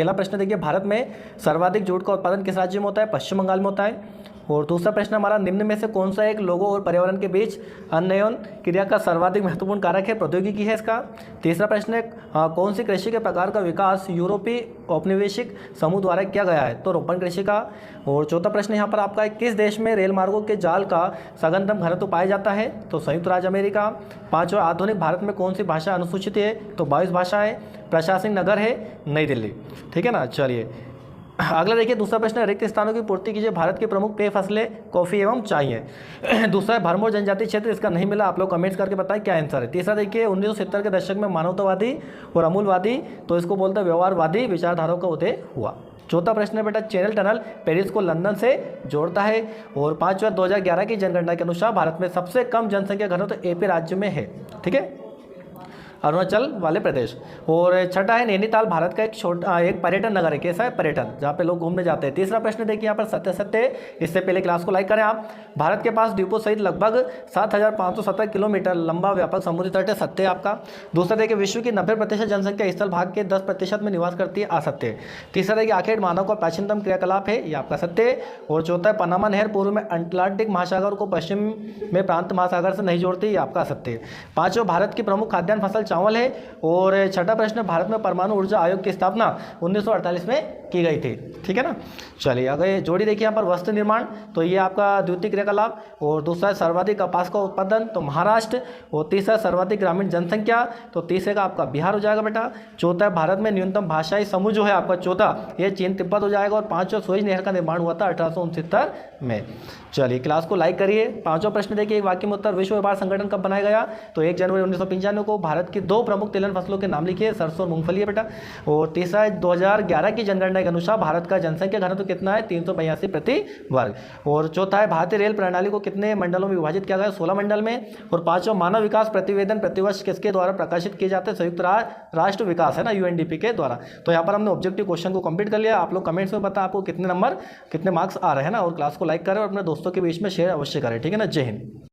अगला प्रश्न देखिए, भारत में सर्वाधिक जूट का उत्पादन किस राज्य में होता है? पश्चिम बंगाल में होता है। और दूसरा प्रश्न हमारा, निम्न में से कौन सा एक लोगों और पर्यावरण के बीच अन्वयन क्रिया का सर्वाधिक महत्वपूर्ण कारक है? प्रौद्योगिकी है इसका। तीसरा प्रश्न है, कौन सी कृषि के प्रकार का विकास यूरोपीय औपनिवेशिक समूह द्वारा किया गया है? तो रोपण कृषि का। और चौथा प्रश्न यहाँ पर आपका है, किस देश में रेल मार्गों के जाल का सघनतम घनत्व पाया जाता है? तो संयुक्त राज्य अमेरिका। पांचवा, आधुनिक भारत में कौन सी भाषा अनुसूचित है? तो 22 भाषा है। प्रशासनिक नगर है नई दिल्ली। ठीक है ना। चलिए अगला देखिए, दूसरा प्रश्न है, रिक्त स्थानों की पूर्ति कीजिए। भारत की प्रमुख पेय फसलें कॉफी एवं चाय है। दूसरा है, भरमौर जनजाति क्षेत्र, इसका नहीं मिला, आप लोग कमेंट्स करके बताएं क्या आंसर है। तीसरा देखिए, 1970 के दशक में मानवतावादी और अमूलवादी, तो इसको बोलते हैं व्यवहारवादी विचारधाराओं का उदय हुआ। चौथा प्रश्न है बेटा, चैनल टनल पेरिस को लंदन से जोड़ता है। और पांचवा, 2011 की जनगणना के अनुसार भारत में सबसे कम जनसंख्या घनत्व एपी राज्य में है। ठीक है, अरुणाचल वाले प्रदेश। और छठा है, नैनीताल भारत का एक पर्यटन नगर है। कैसा है? पर्यटन, जहाँ पे लोग घूमने जाते हैं। तीसरा प्रश्न देखिए यहाँ पर, सत्य सत्य, इससे पहले क्लास को लाइक करें आप। भारत के पास द्वीपों सहित लगभग 7517 किलोमीटर लंबा व्यापक समुद्री तट है। सत्य आपका। दूसरा देखिए, विश्व की 90% जनसंख्या स्थल भाग के 10% में निवास करती है। असत्य। तीसरा देखिए, आखिर मानव का प्राचीनतम क्रियाकलाप है, ये आपका सत्य। और चौथा है, पनामा नहर पूर्व में अटलांटिक महासागर को पश्चिम में प्रांत महासागर से नहीं जोड़ती, ये आपका सत्य। पांचवा, भारत की प्रमुख खाद्यान्न फसल चावल है। और छठा प्रश्न, भारत में परमाणु ऊर्जा आयोग की स्थापना 1948 में की गई थी। ठीक है ना। चलिए अगर जोड़ी देखिए यहाँ पर, वस्त्र निर्माण, तो ये आपका द्वितीय क्रियाकलाप। और दूसरा है, सर्वाधिक कपास का उत्पादन, तो महाराष्ट्र। और तीसरा, सर्वाधिक ग्रामीण जनसंख्या, तो तीसरे का आपका बिहार हो जाएगा बेटा। चौथा है, भारत में न्यूनतम भाषाई समूह जो है आपका चौथा, ये चीन तिब्बत हो जाएगा। और पांचवा, सुएज नहर का निर्माण हुआ था 1869 में। चलिए क्लास को लाइक करिए। पांचवा प्रश्न देखिए, एक वाक्य में उत्तर, विश्व व्यापार संगठन कब बनाया गया? तो 1 जनवरी 1995 को। भारत की 2 प्रमुख तिलहन फसलों के नाम लिखिए, सरसों और मूंगफली है बेटा। और तीसरा है, 2011 की जनगणना के अनुसार भारत का जनसंख्या घनत्व कितना है? 382 प्रति वर्ग। और चौथा है, भारतीय रेल प्रणाली को कितने मंडलों में विभाजित किया गया? 16 मंडल में। और पांचवा, मानव विकास प्रतिवेदन प्रतिवर्ष किसके द्वारा प्रकाशित किए जाते हैं? संयुक्त राष्ट्र विकास है ना, यूएनडीपी के द्वारा। तो यहाँ पर हमने ऑब्जेक्टिव क्वेश्चन को कंप्लीट कर लिया। आप लोग कमेंट्स में बताएं आपको कितने नंबर कितने मार्क्स आ रहे हैं ना। और क्लास को लाइक करें और अपने दोस्तों के बीच में शेयर अवश्य करें। ठीक है ना। जय हिंद।